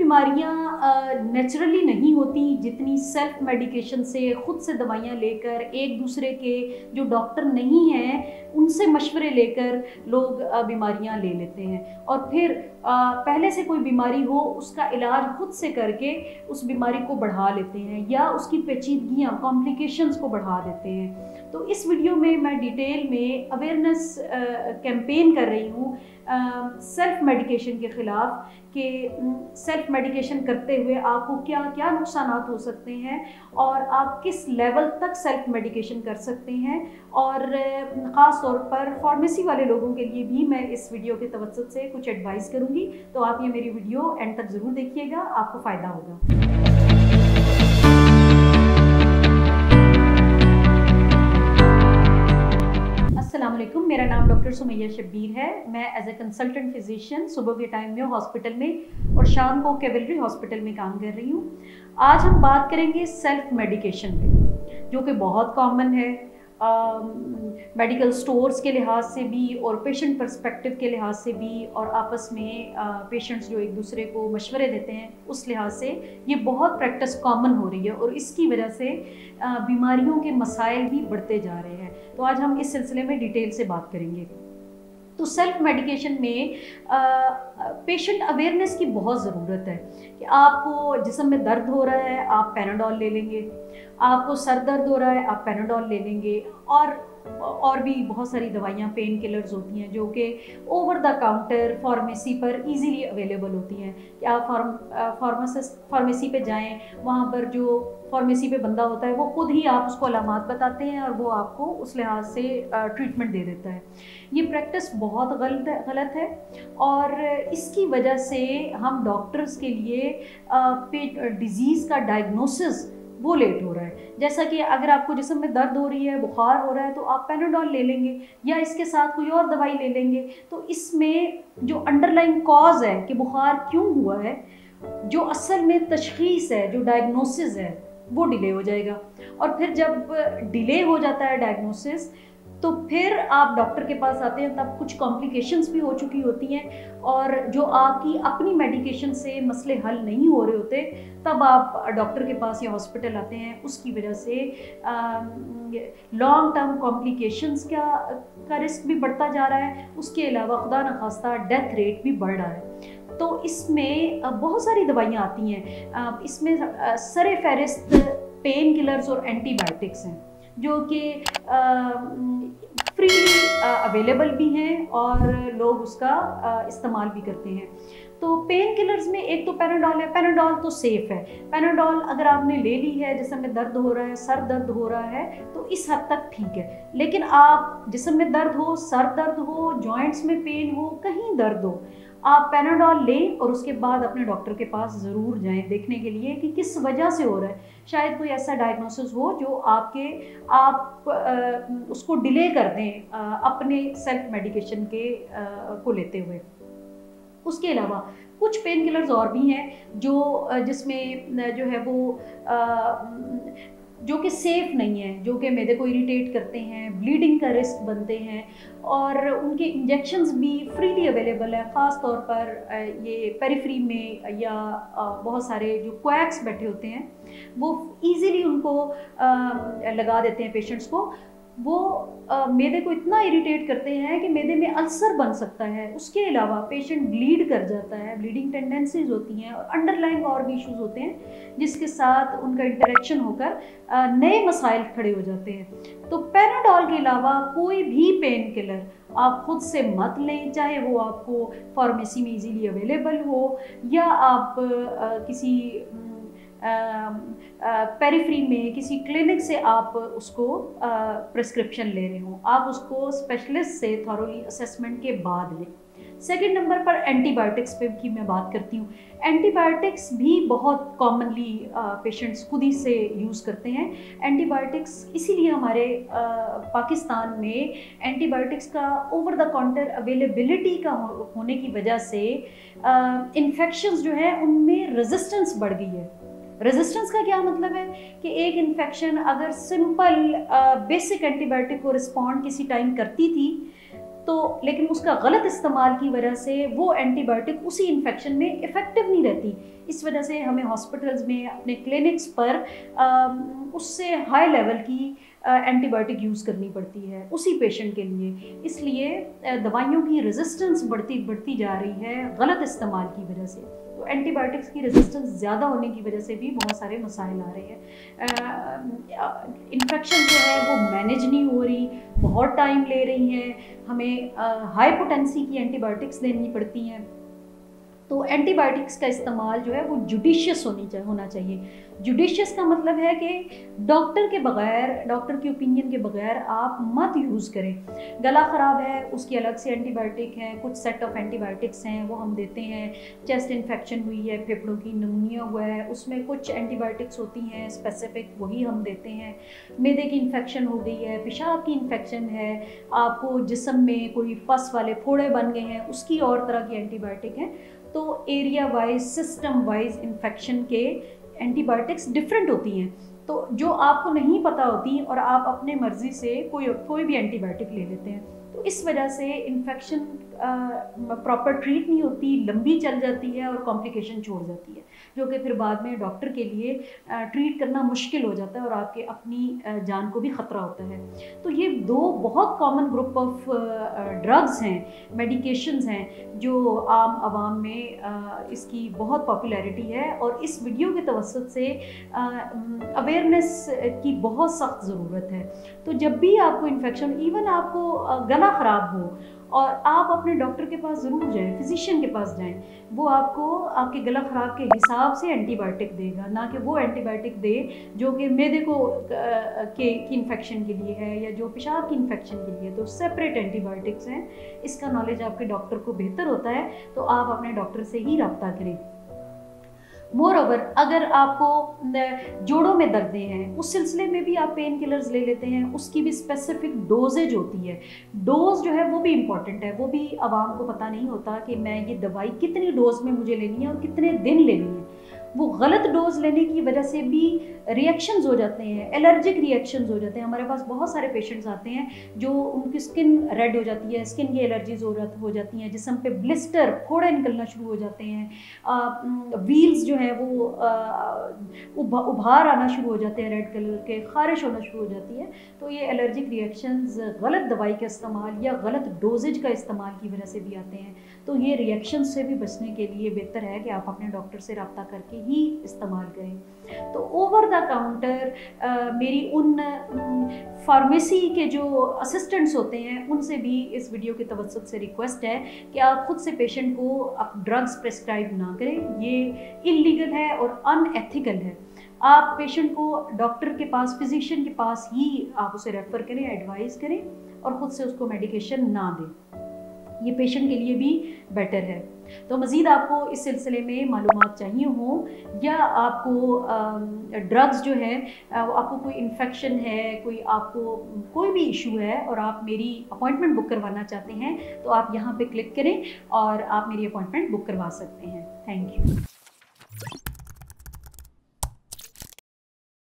बीमारियां नेचुरली नहीं होती जितनी सेल्फ मेडिकेशन से, खुद से दवाइयां लेकर, एक दूसरे के जो डॉक्टर नहीं हैं उनसे मशवरे लेकर लोग बीमारियां ले लेते हैं और फिर पहले से कोई बीमारी हो उसका इलाज खुद से करके उस बीमारी को बढ़ा लेते हैं या उसकी पेचीदगियाँ, कॉम्प्लिकेशंस को बढ़ा देते हैं। तो इस वीडियो में मैं डिटेल में अवेयरनेस कैंपेन कर रही हूँ सेल्फ मेडिकेशन के ख़िलाफ़ कि सेल्फ मेडिकेशन करते हुए आपको क्या क्या नुकसान हो सकते हैं और आप किस लेवल तक सेल्फ मेडिकेशन कर सकते हैं। और ख़ास तौर पर फार्मेसी वाले लोगों के लिए भी मैं इस वीडियो के तवज्जुह से कुछ एडवाइस करूँगी, तो आप ये मेरी वीडियो एंड तक ज़रूर देखिएगा, आपको फ़ायदा होगा। अस्सलामुअलैकुम, मेरा नाम डॉक्टर सुमैया शब्बीर है। मैं एज ए कंसल्टेंट फिजिशियन सुबह के टाइम में हॉस्पिटल में और शाम को कैवेलरी हॉस्पिटल में काम कर रही हूँ। आज हम बात करेंगे सेल्फ मेडिकेशन पे, जो कि बहुत कॉमन है मेडिकल स्टोर्स के लिहाज से भी और पेशेंट पर्सपेक्टिव के लिहाज से भी, और आपस में पेशेंट्स जो एक दूसरे को मशवरे देते हैं उस लिहाज से ये बहुत प्रैक्टिस कॉमन हो रही है और इसकी वजह से बीमारियों के मसाइल भी बढ़ते जा रहे हैं। तो आज हम इस सिलसिले में डिटेल से बात करेंगे। तो सेल्फ मेडिकेशन में पेशेंट अवेयरनेस की बहुत ज़रूरत है कि आपको जिस्म में दर्द हो रहा है आप पैनाडोल ले लेंगे, आपको सर दर्द हो रहा है आप पैनाडोल ले लेंगे, और भी बहुत सारी दवाइयाँ पेन किलर्स होती हैं जो कि ओवर द काउंटर फार्मेसी पर इजीली अवेलेबल होती हैं कि आप फार्मेसी पे जाएं, वहाँ पर जो फार्मेसी पे बंदा होता है वो खुद ही आप उसको अलामात बताते हैं और वो आपको उस लिहाज से ट्रीटमेंट दे देता है। ये प्रैक्टिस बहुत गलत है और इसकी वजह से हम डॉक्टर्स के लिए डिज़ीज़ का डायग्नोसिस वो लेट हो रहा है। जैसा कि अगर आपको जिस्म में दर्द हो रही है, बुखार हो रहा है, तो आप पैनाडोल ले लेंगे या इसके साथ कोई और दवाई ले लेंगे, तो इसमें जो अंडरलाइन कॉज है कि बुखार क्यों हुआ है, जो असल में तशख़ीस है, जो डायग्नोसिस है, वो डिले हो जाएगा। और फिर जब डिले हो जाता है डायग्नोसिस तो फिर आप डॉक्टर के पास आते हैं तब कुछ कॉम्प्लिकेशंस भी हो चुकी होती हैं और जो आपकी अपनी मेडिकेशन से मसले हल नहीं हो रहे होते तब आप डॉक्टर के पास या हॉस्पिटल आते हैं। उसकी वजह से लॉन्ग टर्म कॉम्प्लिकेशंस का रिस्क भी बढ़ता जा रहा है। उसके अलावा खुदा न खास्ता डेथ रेट भी बढ़ रहा है। तो इसमें बहुत सारी दवाइयाँ आती हैं, इसमें सरे फहरिस्त पेन किलर्स और एंटीबायोटिक्स हैं जो कि फ्रीली अवेलेबल भी हैं और लोग उसका इस्तेमाल भी करते हैं। तो पेन किलर्स में एक तो पैनाडोल है। पैनाडोल तो सेफ़ है। पैनाडोल अगर आपने ले ली है, जिस्म में दर्द हो रहा है, सर दर्द हो रहा है, तो इस हद तक ठीक है। लेकिन आप जिस्म में दर्द हो, सर दर्द हो, जॉइंट्स में पेन हो, कहीं दर्द हो, आप पैनाडोल लें और उसके बाद अपने डॉक्टर के पास ज़रूर जाएं देखने के लिए कि किस वजह से हो रहा है। शायद कोई ऐसा डायग्नोसिस हो जो आप उसको डिले कर दें अपने सेल्फ मेडिकेशन को लेते हुए। उसके अलावा कुछ पेन किलर्स और भी हैं जिसमें जो है वो जो कि सेफ़ नहीं है, जो कि मैदे को इरिटेट करते हैं, ब्लीडिंग का रिस्क बनते हैं और उनके इंजेक्शंस भी फ्रीली अवेलेबल है। ख़ास तौर पर ये पेरिफेरी में या बहुत सारे जो क्वैक्स बैठे होते हैं वो इजीली उनको लगा देते हैं पेशेंट्स को। वो मैदे को इतना इरिटेट करते हैं कि मैदे में अल्सर बन सकता है। उसके अलावा पेशेंट ब्लीड कर जाता है, ब्लीडिंग टेंडेंसीज होती हैं और अंडरलाइंग और भी इश्यूज होते हैं जिसके साथ उनका इंटरेक्शन होकर नए मसाइल खड़े हो जाते हैं। तो पैनाडोल के अलावा कोई भी पेन किलर आप खुद से मत लें, चाहे वो आपको फार्मेसी में इजीली अवेलेबल हो या आप किसी पेरिफेरी में किसी क्लिनिक से आप उसको प्रिस्क्रिप्शन ले रहे हो, आप उसको स्पेशलिस्ट से थॉरोली असेसमेंट के बाद लें। सेकंड नंबर पर एंटीबायोटिक्स पे की मैं बात करती हूँ। एंटीबायोटिक्स भी बहुत कॉमनली पेशेंट्स खुद ही से यूज़ करते हैं। एंटीबायोटिक्स इसीलिए हमारे पाकिस्तान में एंटीबायोटिक्स का ओवर द काउंटर अवेलेबिलिटी का होने की वजह से इन्फेक्शंस जो है उनमें रेजिस्टेंस बढ़ गई है। रेजिस्टेंस का क्या मतलब है कि एक इन्फेक्शन अगर सिंपल बेसिक एंटीबायोटिक को रिस्पॉन्ड किसी टाइम करती थी तो लेकिन उसका गलत इस्तेमाल की वजह से वो एंटीबायोटिक उसी इन्फेक्शन में इफ़ेक्टिव नहीं रहती। इस वजह से हमें हॉस्पिटल्स में अपने क्लिनिक्स पर उससे हाई लेवल की एंटीबायोटिक यूज़ करनी पड़ती है उसी पेशेंट के लिए। इसलिए दवाइयों की रेजिस्टेंस बढ़ती जा रही है गलत इस्तेमाल की वजह से। तो एंटीबायोटिक्स की रेजिस्टेंस ज़्यादा होने की वजह से भी बहुत सारे मसाइल आ रहे हैं। इन्फेक्शन जो है वो मैनेज नहीं हो रही, बहुत टाइम ले रही हैं, हमें हाई पोटेंसी की एंटीबायोटिक्स देनी पड़ती हैं। तो एंटीबायोटिक्स का इस्तेमाल जो है वो जुडिशियस होना चाहिए। जुडिशियस का मतलब है कि डॉक्टर के बगैर, डॉक्टर की ओपिनियन के बगैर आप मत यूज़ करें। गला ख़राब है उसकी अलग से एंटीबायोटिक हैं, कुछ सेट ऑफ एंटीबायोटिक्स हैं वो हम देते हैं। चेस्ट इन्फेक्शन हुई है, फेफड़ों की निमोनिया हुआ है, उसमें कुछ एंटीबायोटिक्स होती हैं स्पेसिफिक, वही हम देते हैं। मैदे की इन्फेक्शन हो गई है, पेशाब की इन्फेक्शन है, आपको जिस्म में कोई पस वाले फोड़े बन गए हैं, उसकी और तरह की एंटीबायोटिक हैं। तो area wise, system wise infection के एंटीबायोटिक्स डिफरेंट होती हैं। तो जो आपको नहीं पता होती और आप अपने मर्ज़ी से कोई भी एंटीबायोटिक ले लेते हैं, तो इस वजह से इन्फेक्शन प्रॉपर ट्रीट नहीं होती, लंबी चल जाती है और कॉम्प्लिकेशन छोड़ जाती है, जो कि फिर बाद में डॉक्टर के लिए ट्रीट करना मुश्किल हो जाता है और आपके अपनी जान को भी ख़तरा होता है। तो ये दो बहुत कॉमन ग्रुप ऑफ ड्रग्स हैं, मेडिकेशंस हैं, जो आम आवाम में इसकी बहुत पॉपुलैरिटी है और इस वीडियो के तवस्सुत से अवेयरनेस की बहुत सख्त ज़रूरत है। तो जब भी आपको इन्फेक्शन, इवन आपको गला ख़राब हो, और आप अपने डॉक्टर के पास ज़रूर जाएं, फिजिशियन के पास जाएं, वो आपको आपके गला ख़राब के हिसाब से एंटीबायोटिक देगा, ना कि वो एंटीबायोटिक दे जो कि मैदे को की इन्फेक्शन के लिए है या जो पेशाब की इन्फेक्शन के लिए। तो सेपरेट एंटीबायोटिक्स हैं, इसका नॉलेज आपके डॉक्टर को बेहतर होता है, तो आप अपने डॉक्टर से ही रब्ता करें। मोर ओवर, अगर आपको जोड़ों में दर्दें हैं, उस सिलसिले में भी आप पेन किलर्स ले लेते हैं, उसकी भी स्पेसिफिक डोजेज होती है। डोज जो है वो भी इम्पॉर्टेंट है, वो भी आवाम को पता नहीं होता कि मैं ये दवाई कितनी डोज में मुझे लेनी है और कितने दिन लेनी है। वो गलत डोज लेने की वजह से भी रिएक्शंस हो जाते हैं, एलर्जिक रिएक्शंस हो जाते हैं। हमारे पास बहुत सारे पेशेंट्स आते हैं जो उनकी स्किन रेड हो जाती है, स्किन की एलर्जीज हो जाती हैं, जिस्म पे ब्लिस्टर, फोड़े निकलना शुरू हो जाते हैं, व्हील्स जो है वो उभार आना शुरू हो जाते हैं, रेड कलर के, ख़ारिश होना शुरू हो जाती है। तो ये एलर्जिक रिएक्शंस गलत दवाई का इस्तेमाल या गलत डोजेज का इस्तेमाल की वजह से भी आते हैं। तो ये रिएक्शन से भी बचने के लिए बेहतर है कि आप अपने डॉक्टर से रब्ता करके ही इस्तेमाल करें। तो ओवर द काउंटर मेरी उन फार्मेसी के जो असिस्टेंट्स होते हैं उनसे भी इस वीडियो के तवज्जुह से रिक्वेस्ट है कि आप खुद से पेशेंट को ड्रग्स प्रेस्क्राइब ना करें, ये इलीगल है और अनएथिकल है। आप पेशेंट को डॉक्टर के पास, फिजिशियन के पास ही आप उसे रेफ़र करें, एडवाइस करें और ख़ुद से उसको मेडिकेशन ना दें, ये पेशेंट के लिए भी बेटर है। तो मज़ीद आपको इस सिलसिले में मालूमात चाहिए हो या आपको ड्रग्स जो है, आपको कोई इन्फेक्शन है, आपको कोई भी इशू है और आप मेरी अपॉइंटमेंट बुक करवाना चाहते हैं, तो आप यहाँ पे क्लिक करें और आप मेरी अपॉइंटमेंट बुक करवा सकते हैं। Thank you.